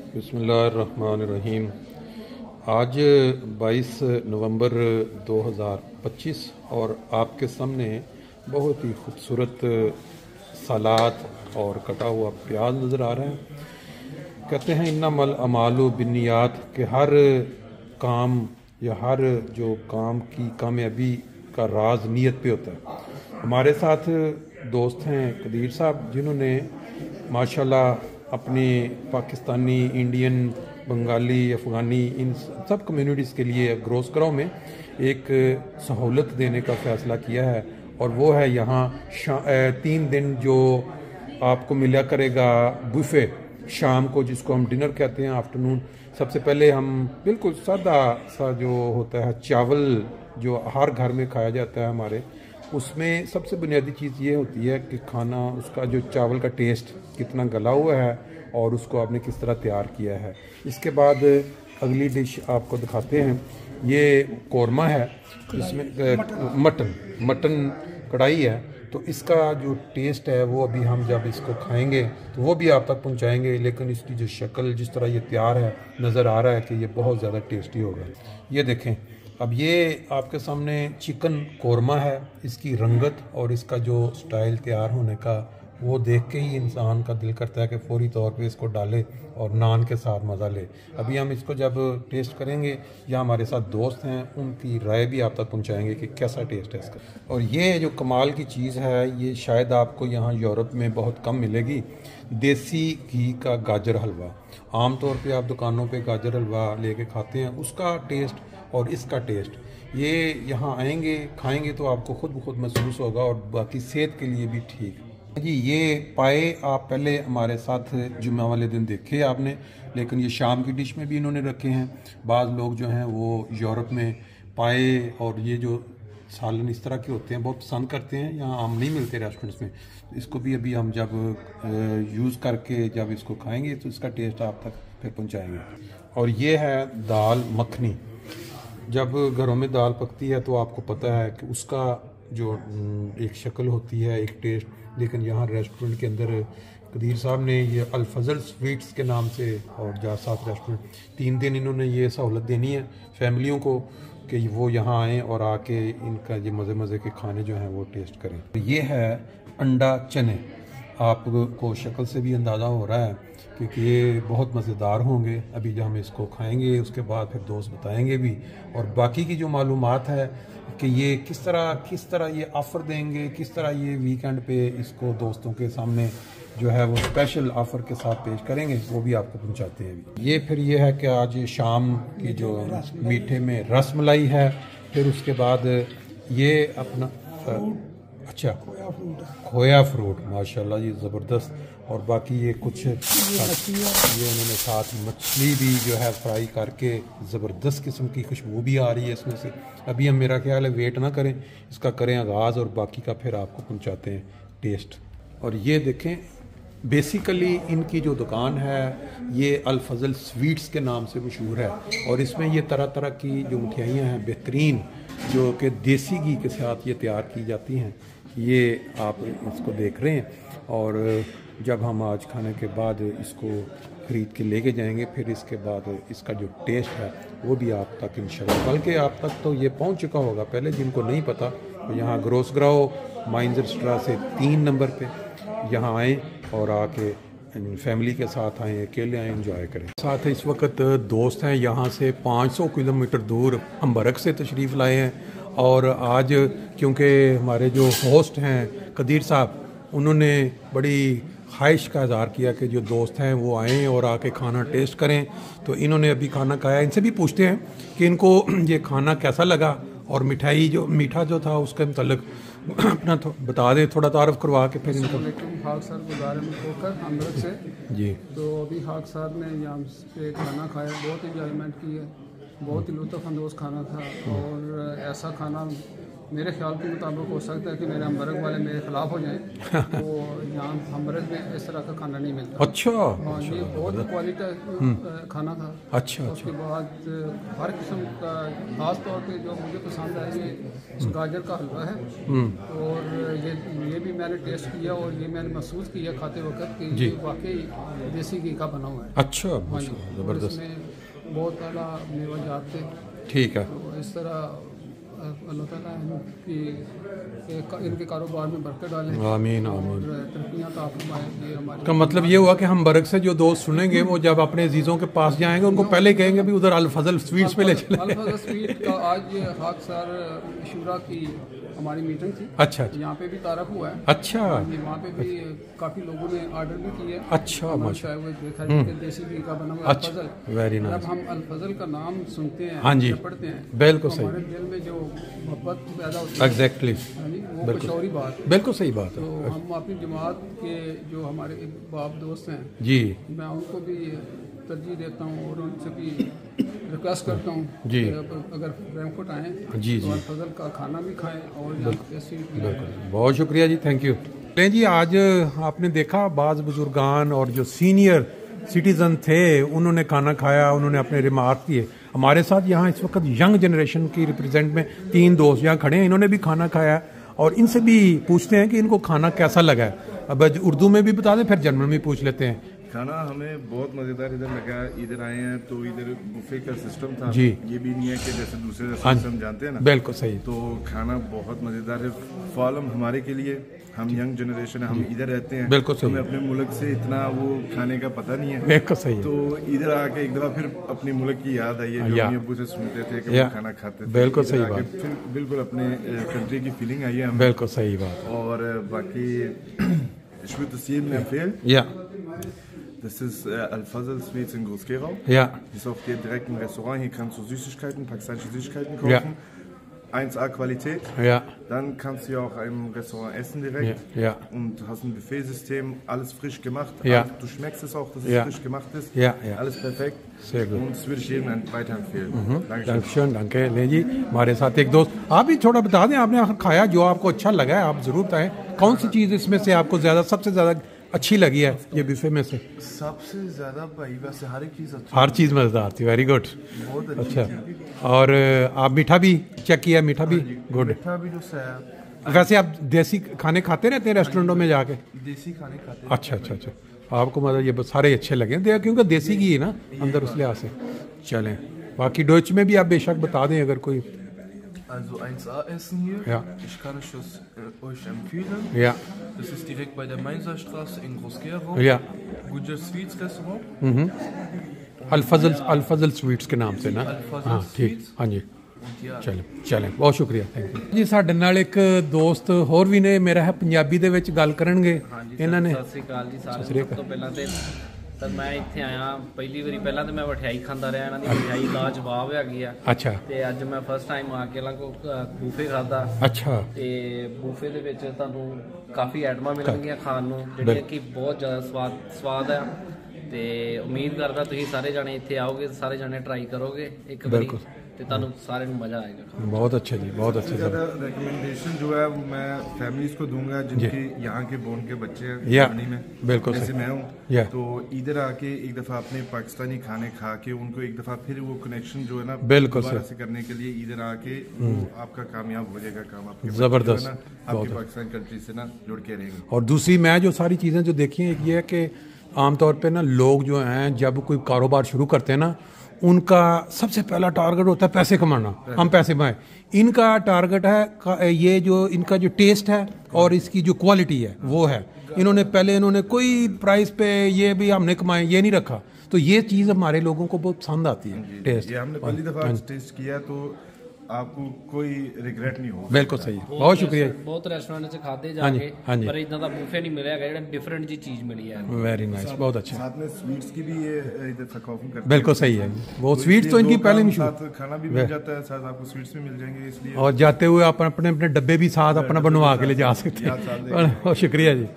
बिस्मिल्लाहिर्रहमानिर्रहीम। आज 22 नवंबर 2025 और आपके सामने बहुत ही खूबसूरत सलाद और कटा हुआ प्याज नज़र आ रहा है। कहते हैं इन्नमल अमालु बिन्नियात के हर काम या हर जो काम की कामयाबी का राज नीयत पे होता है। हमारे साथ दोस्त हैं कदीर साहब, जिन्होंने माशाल्लाह अपनी पाकिस्तानी, इंडियन, बंगाली, अफ़गानी इन सब कम्युनिटीज़ के लिए ग्रोसग्राव में एक सहूलत देने का फ़ैसला किया है। और वो है यहाँ 3 दिन जो आपको मिला करेगा बुफ़े शाम को, जिसको हम डिनर कहते हैं, आफ्टरनून। सबसे पहले हम बिल्कुल सादा सा जो होता है चावल जो हर घर में खाया जाता है हमारे, उसमें सबसे बुनियादी चीज़ ये होती है कि खाना, उसका जो चावल का टेस्ट कितना गला हुआ है और उसको आपने किस तरह तैयार किया है। इसके बाद अगली डिश आपको दिखाते हैं, ये कौरमा है, इसमें मटन कढ़ाई है। तो इसका जो टेस्ट है वो अभी हम जब इसको खाएंगे तो वो भी आप तक पहुंचाएंगे, लेकिन इसकी जो शक्ल, जिस तरह ये तैयार है, नज़र आ रहा है कि ये बहुत ज़्यादा टेस्टी होगा। ये देखें, अब ये आपके सामने चिकन कौरमा है। इसकी रंगत और इसका जो स्टाइल तैयार होने का, वो देख के ही इंसान का दिल करता है कि फौरी तौर पे इसको डाले और नान के साथ मज़ा ले। अभी हम इसको जब टेस्ट करेंगे, या हमारे साथ दोस्त हैं, उनकी राय भी आप तक पहुंचाएंगे कि कैसा टेस्ट है इसका। और ये जो कमाल की चीज़ है, ये शायद आपको यहाँ यूरोप में बहुत कम मिलेगी, देसी घी का गाजर हलवा। आम तौर पे आप दुकानों पे गाजर हलवा लेके खाते हैं, उसका टेस्ट और इसका टेस्ट, ये यहाँ आएंगे खाएंगे तो आपको खुद ब खुद महसूस होगा, और बाकी सेहत के लिए भी ठीक जी। ये पाए आप पहले हमारे साथ जुम्मा वाले दिन देखे आपने, लेकिन ये शाम की डिश में भी इन्होंने रखे हैं। बाज़ लोग जो हैं वो यूरोप में पाए और ये जो सालन इस तरह के होते हैं बहुत पसंद करते हैं, यहाँ आम नहीं मिलते रेस्टोरेंट्स में। इसको भी अभी हम जब यूज़ करके जब इसको खाएंगे तो इसका टेस्ट आप तक फिर पहुँचाएँगे। और ये है दाल मखनी। जब घरों में दाल पकती है तो आपको पता है कि उसका जो एक शक्ल होती है, एक टेस्ट, लेकिन यहाँ रेस्टोरेंट के अंदर कदीर साहब ने ये अल-फज़ल स्वीट्स के नाम से और साथ रेस्टोरेंट 3 दिन इन्होंने ये सहूलत देनी है फैमिलियों को कि वो यहाँ आएँ और आके इनका ये मज़े के खाने जो हैं वो टेस्ट करें। ये है अंडा चने। आपको शक्ल से भी अंदाज़ा हो रहा है क्योंकि ये बहुत मज़ेदार होंगे। अभी जब हम इसको खाएंगे उसके बाद फिर दोस्त बताएंगे भी, और बाकी की जो मालूमात है कि ये किस तरह ये ऑफ़र देंगे, किस तरह ये वीकेंड पे इसको दोस्तों के सामने जो है वो स्पेशल ऑफ़र के साथ पेश करेंगे, वो भी आपको पहुंचाते हैं अभी। ये फिर ये है कि आज शाम की जो मीठे में रस मलाई है, फिर उसके बाद ये अपना अच्छा खोया फ्रूट, माशाल्लाह जी ज़बरदस्त। और बाकी ये कुछ ये उन्होंने साथ मछली भी जो है फ्राई करके, ज़बरदस्त किस्म की खुशबू भी आ रही है इसमें से। अभी हम, मेरा ख्याल है, वेट ना करें, इसका करें आगाज़ और बाकी का फिर आपको पहुंचाते हैं टेस्ट। और ये देखें, बेसिकली इनकी जो दुकान है ये अल-फज़ल स्वीट्स के नाम से मशहूर है, और इसमें ये तरह तरह की जो मिठाइयाँ हैं बेहतरीन, जो कि देसी घी के साथ ये तैयार की जाती हैं, ये आप इसको देख रहे हैं। और जब हम आज खाने के बाद इसको ख़रीद के लेके जाएंगे, फिर इसके बाद इसका जो टेस्ट है वो भी आप तक इंशाल्लाह, बल्कि आप तक तो ये पहुंच चुका होगा पहले, जिनको नहीं पता तो यहाँ ग्रोसग्राव माइंजर स्ट्रा से 3 नंबर पे यहाँ आएँ और आके फैमिली के साथ आएँ, अकेले आएँ, एंजॉय करें। साथ इस वक्त दोस्त हैं यहाँ से 500 किलोमीटर दूर अंबरक से तशरीफ़ लाए हैं। और आज क्योंकि हमारे जो होस्ट हैं कदीर साहब, उन्होंने बड़ी ख्वाहिश का इज़हार किया कि जो दोस्त हैं वो आएँ और आके खाना टेस्ट करें, तो इन्होंने अभी खाना खाया। इनसे भी पूछते हैं कि इनको ये खाना कैसा लगा, और मिठाई जो मीठा जो था उसके मतलब अपना बता दें, थोड़ा तारफ़ करवा के फिर इनको। हाक साहब गुजारे में होकर अमृत से जी, तो अभी हाक साहब ने यहाँ पे खाना खाया, बहुत इंजॉयमेंट की है, बहुत ही लुत्फ़ अंदोज़ खाना था। और ऐसा खाना मेरे ख्याल के मुताबिक हो सकता है कि मेरे हमबर्ग वाले मेरे खिलाफ हो जाएं, तो यहाँ हमबर्ग में इस तरह का खाना नहीं मिलता। अच्छा। हाँ, ये बहुत क्वालिटी खाना था। अच्छा। उसके बाद हर किस्म का, खास तौर पे जो मुझे पसंद है ये गाजर का हलवा है, और ये भी मैंने टेस्ट किया और ये मैंने महसूस किया खाते वक्त कि ये वाकई देसी घी का बना हुआ है। अच्छा, हाँ जी, ज़बरदस्त। इसमें बहुत आला मेवा जात थे। ठीक है। तो इस तरह अल्लाह ताला इनके कारोबार में बरकत डालें, आमीन और आमीन। तरक्कियाँ अता फरमाए। ये हमारे का मतलब ये हुआ कि हम बरक से जो दोस्त सुनेंगे वो जब अपने अजीज़ों के पास जाएंगे उनको पहले कहेंगे भी उधर अल फजल स्वीट्स पे ले चले। अल फजल स्वीट का आज ये खाक सर शुरा की हमारी मीटिंग थी। अच्छा अच्छा यहाँ पे भी तारफ हुआ है। अच्छा वहाँ पे भी काफ़ी लोगों ने ऑर्डर भी किया। अच्छा, माशा देखा कि देसी घी का बना हुआ अच्छा, अल-फजल। Very nice. जब हम अल फजल का नाम सुनते हैं, हाँ जी, पढ़ते हैं, बिल्कुल तो सही। हमारे दिल में जो मोहब्बत पैदा होती है, एग्जैक्टली, हाँ जी, वो कुछ और ही बात है। बिल्कुल सही बात तो है हम अपनी जमात के जो हमारे बाप दोस्त हैं, जी। मैं उनको भी तरजीह देता हूँ और उनसे भी रिक्वेस्ट करता हूँ जी। कि अगर फ्रैंकफर्ट आएँ जी, तो जी। अल फजल का खाना भी खाएं और यहाँ स्वीट भी खाएं। बहुत शुक्रिया जी, थैंक यू। नहीं जी, आज आपने देखा बाज़ बुजुर्गान और जो सीनियर सिटीज़न थे उन्होंने खाना खाया, उन्होंने अपने रिमार्क किए। हमारे साथ यहाँ इस वक्त यंग जनरेशन की रिप्रेजेंट में 3 दोस्त यहाँ खड़े हैं, इन्होंने भी खाना खाया और इनसे भी पूछते हैं कि इनको खाना कैसा लगा है। अब उर्दू में भी बता दें, फिर जर्मन में पूछ लेते हैं। खाना हमें बहुत मज़ेदार इधर लगा। इधर आए हैं तो इधर बुफे का सिस्टम था जी। ये भी नहीं है कि जैसे दूसरे रेस्टोरेंट हम जानते हैं ना। बिल्कुल सही। तो खाना बहुत मज़ेदार है, फॉलम हमारे के लिए। हम यंग जनरेशन है, हम इधर रहते हैं, बिल्कुल सही। हमें अपने मुल्क से इतना वो खाने का पता नहीं है। बिल्कुल सही है। तो इधर आके एक दफ़ा फिर अपने मुल्क की याद आई है, जो अम्मी अब्बू से सुनते थे कि वो खाना खाते थे। बिल्कुल इधर सही आके बात। फिर बिल्कुल अपने कंट्री की फीलिंग आई है हमें। बिल्कुल सही बात। और बाकी ich würde das jedem empfehlen. या Das ist Al-Fazl Sweets in Groß-Gerau. या Das ist auf dem direkten Restaurant. Hier kannst du Süßigkeiten, pakistanische Süßigkeiten kaufen. 1A Qualität. या Dann kannst du ja auch im Restaurant essen direkt. Ja. Und hast ein Buffetsystem, alles frisch gemacht. Ja. Du schmeckst es auch, dass es Ja. frisch gemacht ist. Ja, ja. Alles perfekt. Sehr gut. Und das würde ich jedem weiterempfehlen. Dankeschön. डंक्शन डंके ले जी। हमारे साथ एक दोस्त, आप भी थोड़ा बता दें, आपने आखिर खाया जो आपको अच्छा लगा है, आप जरूर बताएं कौन सी चीज़ इसमें से आपको सबसे ज़्यादा अच्छी लगी है ये बुफे में से। सबसे ज़्यादा भाई वैसे हर एक चीज़ अच्छी, हर चीज़ मज़ेदार थी। Very good. बहुत अच्छा, और आप मीठा भी चेक किया? मीठा भी गुड। मीठा भी जो है। वैसे आप देसी खाने खाते रहते हैं रेस्टोरेंटों में जाके? देसी खाने खाते हैं। अच्छा अच्छा अच्छा, आपको मतलब ये सारे अच्छे लगे क्योंकि देसी घी है ना अंदर, उस लिहाज से। चलें, बाकी डोच में भी आप बेशक बता दें अगर कोई। Also 1A Essen hier. Ja. Ich kann euch euch empfehlen. या Das ist direkt bei der Mainzer Straße in Groß-Gerau. या Gujar Sweets Restaurant. अल-फजल स्वीट्स के नाम से ना? अल-फजल हाँ ठीक, स्वीट्स। हाँ जी। Und ja, ਚਲੋ ਚਲੋ, ਬਹੁਤ ਸ਼ੁਕਰੀਆ, ਥੈਂਕ ਯੂ ਜੀ। ਸਾਡੇ ਨਾਲ ਇੱਕ ਦੋਸਤ ਹੋਰ ਵੀ ਨੇ, ਮੇਰਾ ਹੈ ਪੰਜਾਬੀ ਦੇ ਵਿੱਚ ਗੱਲ ਕਰਨਗੇ ਇਹਨਾਂ ਨੇ। ਸਤਿ ਸ੍ਰੀ ਅਕਾਲ ਜੀ ਸਾਰਿਆਂ ਨੂੰ। ਸਭ ਤੋਂ ਪਹਿਲਾਂ ਤਾਂ ਮੈਂ ਇੱਥੇ ਆਇਆ ਪਹਿਲੀ ਵਾਰੀ, ਪਹਿਲਾਂ ਤਾਂ ਮੈਂ ਮਠਿਆਈ ਖਾਂਦਾ ਰਿਹਾ, ਇਹਨਾਂ ਦੀ ਮਠਿਆਈ ਲਾਜਵਾਬ ਹੈਗੀ ਆ। ਅੱਛਾ ਤੇ ਅੱਜ ਮੈਂ ਫਸਟ ਟਾਈਮ ਆ ਕੇ ਇਹਨਾਂ ਕੋ ਬੂਫੇ ਖਾਦਾ। ਅੱਛਾ। ਤੇ ਬੂਫੇ ਦੇ ਵਿੱਚ ਤੁਹਾਨੂੰ ਕਾਫੀ ਆਈਟਮਾਂ ਮਿਲਣਗੀਆਂ ਖਾਣ ਨੂੰ, ਜਿਹੜੀਆਂ ਕਿ ਬਹੁਤ ਜ਼ਿਆਦਾ ਸਵਾਦ ਆ। ਤੇ ਉਮੀਦ ਕਰਦਾ ਤੁਸੀਂ ਸਾਰੇ ਜਾਣੇ ਇੱਥੇ ਆਓਗੇ, ਸਾਰੇ ਜਾਣੇ ਟਰਾਈ ਕਰੋਗੇ ਇੱਕ ਵਾਰੀ, ਤੇ ਤੁਹਾਨੂੰ ਸਾਰਿਆਂ ਨੂੰ ਮਜ਼ਾ ਆਏਗਾ। बहुत अच्छा जी, बहुत अच्छा। ज़्यादा रिकमेंडेशन जो है वो मैं फैमिलीज को दूंगा जिनके यहाँ के बोर्न के बच्चे हैं या जर्मनी में, बिल्कुल जैसे सही। मैं या हूँ। तो इधर आके एक दफ़ा अपने पाकिस्तानी खाने खा के उनको एक दफ़ा फिर वो कनेक्शन जो है ना बिल्कुल दोबारा सही। से करने के लिए इधर आके वो आपका कामयाब हो जाएगा काम। आपके ज़बरदस्त, बच्चे जो है ना, आपकी पाकिस्तान कंट्री से ना जुड़ के रहेंगे। और दूसरी मैं जो सारी चीज़ें जो देखी हैं, एक ये है कि आमतौर पे ना लोग जो हैं जब कोई कारोबार शुरू करते हैं ना, उनका सबसे पहला टारगेट होता है पैसे कमाना, हम पैसे कमाएं। इनका टारगेट है ये जो इनका जो टेस्ट है और इसकी जो क्वालिटी है वो है। इन्होंने कोई प्राइस पे ये भी हमने कमाए ये नहीं रखा। तो ये चीज़ हमारे लोगों को बहुत पसंद आती है, टेस्ट। ये हमने पहली दफ़ा टेस्ट किया तो आपको कोई रिग्रेट नहीं होगा। बिल्कुल सही, बहुत शुक्रिया। ਬਹੁਤ ਰੈਸਟੋਰੈਂਟ 'ਚ ਖਾਦੇ ਜਾ ਹਾਂਜੀ, ਕੇ, ਹਾਂਜੀ। ਪਰ ਇਦਾਂ ਦਾ ਬੂਫੇ ਨਹੀਂ ਮਿਲਿਆ ਹੈਗਾ ਜਿਹੜਾ ਡਿਫਰੈਂਟ ਜੀ ਚੀਜ਼ ਮਿਲੀ ਹੈ। वेरी नाइस, बहुत अच्छा। साथ में स्वीट्स की भी ये इधर फकौफन करते हैं। बिल्कुल सही है, वो स्वीट्स तो इनकी पहले भी मशहूर। साथ खाना भी मिल जाता है, साथ आपको स्वीट्स भी मिल जाएंगे, इसलिए और जाते हुए आप अपने अपने डब्बे भी साथ अपना बनवा के ले जा सकते हैं। बहुत शुक्रिया जी।